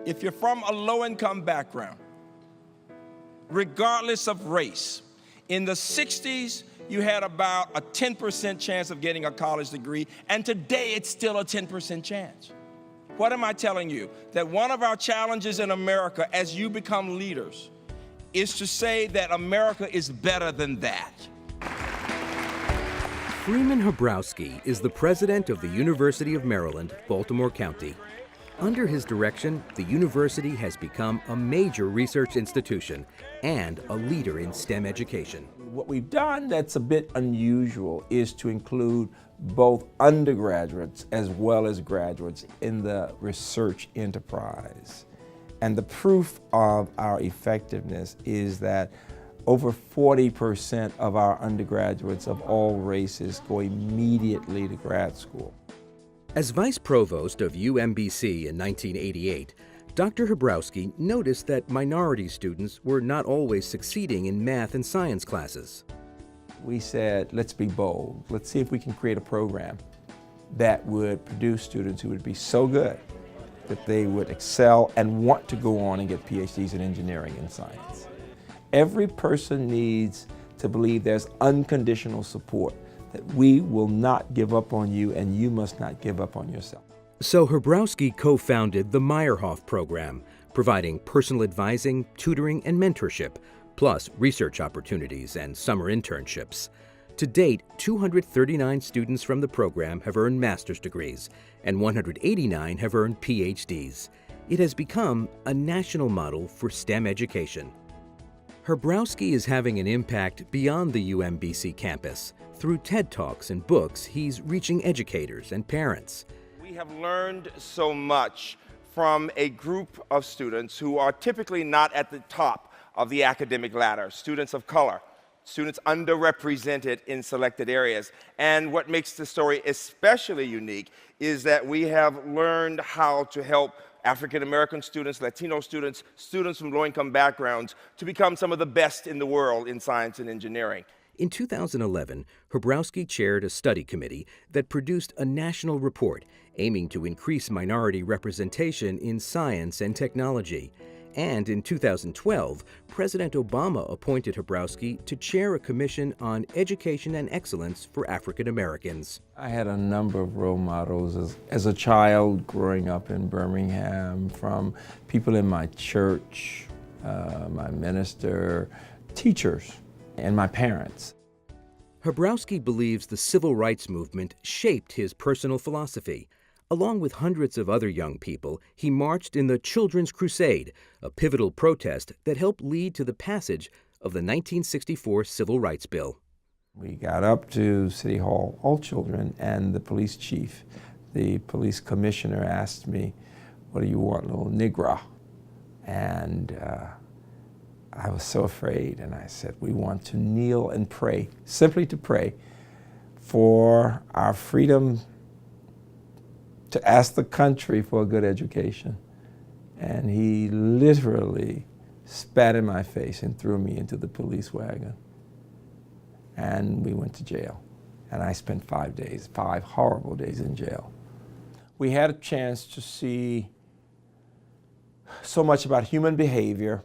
if you're from a low-income background, regardless of race, in the 60s, you had about a 10% chance of getting a college degree, and today it's still a 10% chance. What am I telling you? That one of our challenges in America as you become leaders is to say that America is better than that. Freeman Dubrowski is the president of the University of Maryland, Baltimore County. Under his direction, the university has become a major research institution and a leader in STEM education. What we've done that's a bit unusual is to include both undergraduates as well as graduates in the research enterprise. And the proof of our effectiveness is that over 40% of our undergraduates of all races go immediately to grad school. As vice provost of UMBC in 1988, Dr. Dubrowski noticed that minority students were not always succeeding in math and science classes. We said, let's be bold. Let's see if we can create a program that would produce students who would be so good that they would excel and want to go on and get PhDs in engineering and science. Every person needs to believe there's unconditional support, that we will not give up on you and you must not give up on yourself. So Dubrowski co-founded the Meyerhoff program, providing personal advising, tutoring, and mentorship, plus research opportunities and summer internships. To date, 239 students from the program have earned master's degrees, and 189 have earned PhDs. It has become a national model for STEM education. Dubrowski is having an impact beyond the UMBC campus. Through TED Talks and books, he's reaching educators and parents. We have learned so much from a group of students who are typically not at the top of the academic ladder, students of color, students underrepresented in selected areas. And what makes the story especially unique is that we have learned how to help African-American students, Latino students, students from low-income backgrounds to become some of the best in the world in science and engineering. In 2011, Dubrowski chaired a study committee that produced a national report aiming to increase minority representation in science and technology. And in 2012, President Obama appointed Dubrowski to chair a commission on education and excellence for African Americans. I had a number of role models as a child growing up in Birmingham, from people in my church, my minister, teachers, and my parents. Dubrowski believes the civil rights movement shaped his personal philosophy. Along with hundreds of other young people, he marched in the Children's Crusade, a pivotal protest that helped lead to the passage of the 1964 Civil Rights Bill. We got up to City Hall, all children, and the police chief, the police commissioner asked me, "What do you want, little Negro?" And I was so afraid, and I said, "We want to kneel and pray, simply to pray for our freedom to ask the country for a good education." And he literally spat in my face and threw me into the police wagon. And we went to jail. And I spent 5 days, 5 horrible days in jail. We had a chance to see so much about human behavior,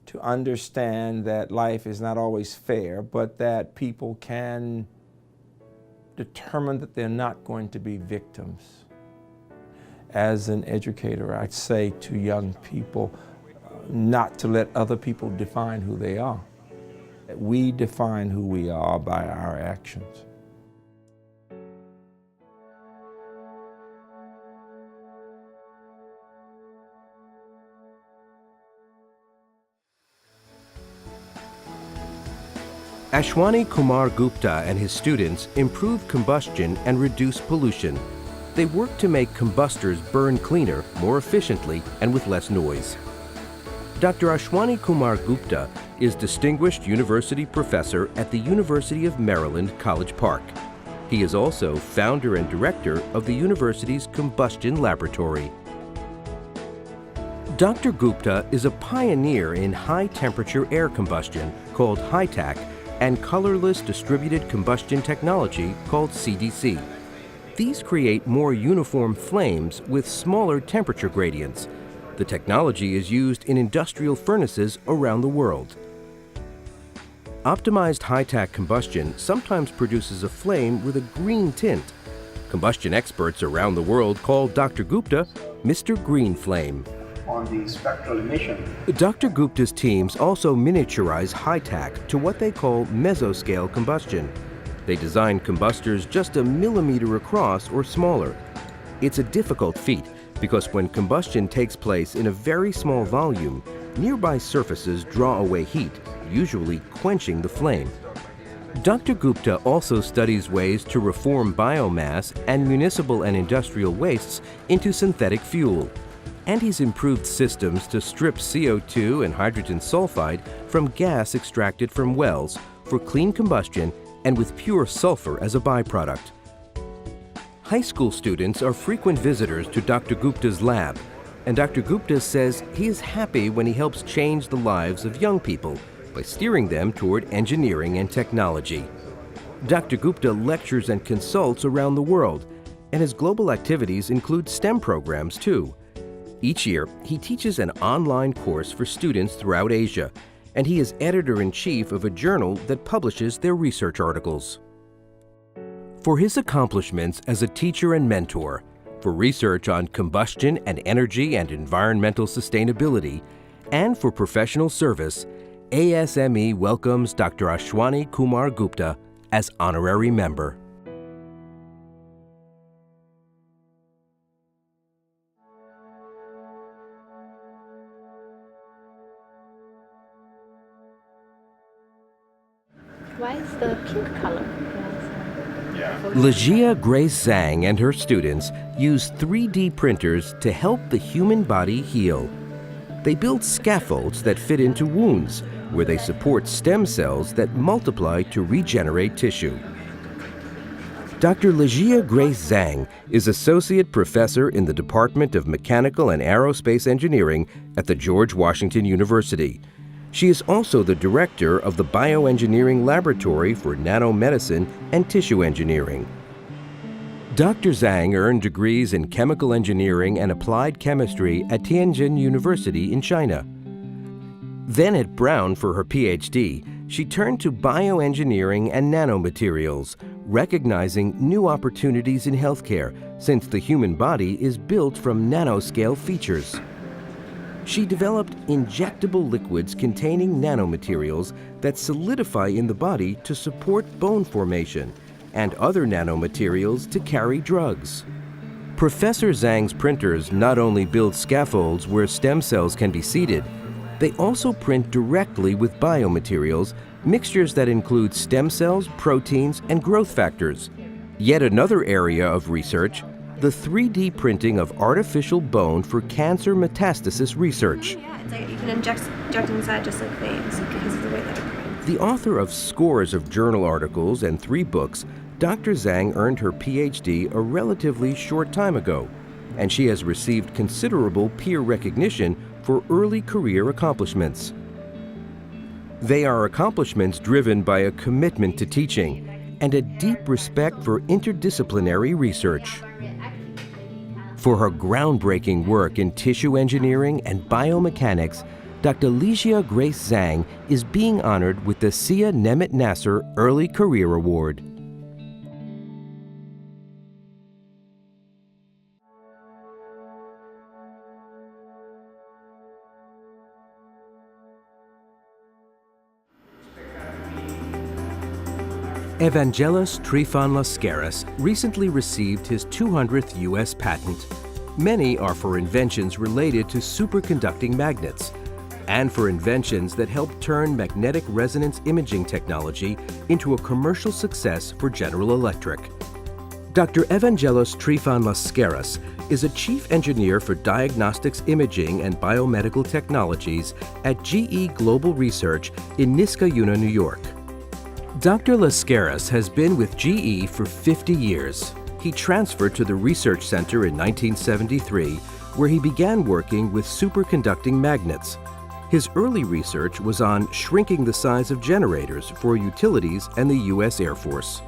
to understand that life is not always fair, but that people can determine that they're not going to be victims. As an educator, I'd say to young people not to let other people define who they are. That we define who we are by our actions. Ashwin Kumar Gupta and his students improve combustion and reduce pollution. They work to make combustors burn cleaner, more efficiently, and with less noise. Dr. Ashwin Kumar Gupta is Distinguished University Professor at the University of Maryland, College Park. He is also founder and director of the university's Combustion Laboratory. Dr. Gupta is a pioneer in high-temperature air combustion called HITAC and colorless distributed combustion technology called CDC. These create more uniform flames with smaller temperature gradients. The technology is used in industrial furnaces around the world. Optimized high-tech combustion sometimes produces a flame with a green tint. Combustion experts around the world call Dr. Gupta Mr. Green Flame. On the spectral emission. Dr. Gupta's teams also miniaturize high-tech to what they call mesoscale combustion. They design combustors just a millimeter across or smaller. It's a difficult feat because when combustion takes place in a very small volume, nearby surfaces draw away heat, usually quenching the flame. Dr. Gupta also studies ways to reform biomass and municipal and industrial wastes into synthetic fuel. And he's improved systems to strip CO2 and hydrogen sulfide from gas extracted from wells for clean combustion and with pure sulfur as a byproduct. High school students are frequent visitors to Dr. Gupta's lab, and Dr. Gupta says he is happy when he helps change the lives of young people by steering them toward engineering and technology. Dr. Gupta lectures and consults around the world, and his global activities include STEM programs too. Each year, he teaches an online course for students throughout Asia, and he is editor-in-chief of a journal that publishes their research articles. For his accomplishments as a teacher and mentor, for research on combustion and energy and environmental sustainability, and for professional service, ASME welcomes Dr. Ashwin Kumar Gupta as honorary member. Why is the pink color? Lydia Grace Zhang and her students use 3D printers to help the human body heal. They build scaffolds that fit into wounds, where they support stem cells that multiply to regenerate tissue. Dr. Lydia Grace Zhang is Associate Professor in the Department of Mechanical and Aerospace Engineering at the George Washington University. She is also the director of the Bioengineering Laboratory for Nanomedicine and Tissue Engineering. Dr. Zhang earned degrees in chemical engineering and applied chemistry at Tianjin University in China. Then at Brown for her PhD, she turned to bioengineering and nanomaterials, recognizing new opportunities in healthcare since the human body is built from nanoscale features. She developed injectable liquids containing nanomaterials that solidify in the body to support bone formation, and other nanomaterials to carry drugs. Professor Zhang's printers not only build scaffolds where stem cells can be seeded, they also print directly with biomaterials, mixtures that include stem cells, proteins, and growth factors. Yet another area of research, the 3D printing of artificial bone for cancer metastasis research. Yeah, it's like you can inject inside just like veins because of the way that it prints. The author of scores of journal articles and 3 books, Dr. Zhang earned her PhD a relatively short time ago, and she has received considerable peer recognition for early career accomplishments. They are accomplishments driven by a commitment to teaching and a deep respect for interdisciplinary research. For her groundbreaking work in tissue engineering and biomechanics, Dr. Lydia Grace Zhang is being honored with the Sia Nemet Nasser Early Career Award. Evangelos Lascaris recently received his 200th U.S. patent. Many are for inventions related to superconducting magnets and for inventions that help turn magnetic resonance imaging technology into a commercial success for General Electric. Dr. Evangelos Lascaris is a chief engineer for diagnostics imaging and biomedical technologies at GE Global Research in Niskayuna, New York. Dr. Lascaris has been with GE for 50 years. He transferred to the Research Center in 1973, where he began working with superconducting magnets. His early research was on shrinking the size of generators for utilities and the U.S. Air Force.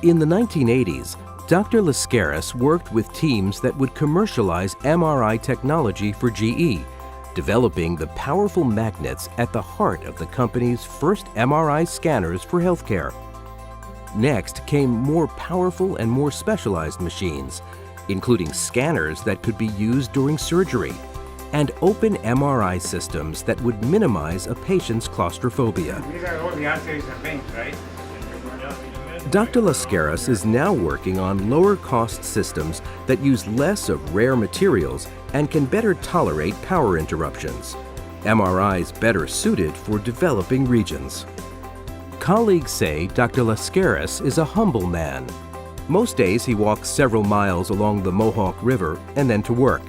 In the 1980s, Dr. Liske worked with teams that would commercialize MRI technology for GE, developing the powerful magnets at the heart of the company's first MRI scanners for healthcare. Next came more powerful and more specialized machines, including scanners that could be used during surgery, and open MRI systems that would minimize a patient's claustrophobia. These are all the arteries and veins, right? Dr. Liske is now working on lower-cost systems that use less of rare materials and can better tolerate power interruptions. MRIs better suited for developing regions. Colleagues say Dr. Liske is a humble man. Most days he walks several miles along the Mohawk River and then to work.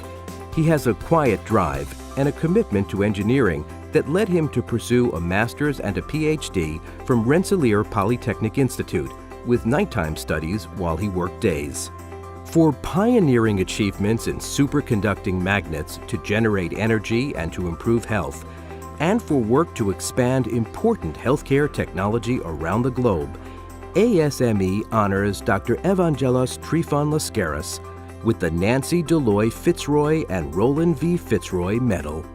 He has a quiet drive and a commitment to engineering that led him to pursue a master's and a PhD from Rensselaer Polytechnic Institute, with nighttime studies while he worked days. For pioneering achievements in superconducting magnets to generate energy and to improve health, and for work to expand important healthcare technology around the globe, ASME honors Dr. Evangelos Trifon Liske with the Nancy Deloy Fitzroy and Roland V. Fitzroy Medal.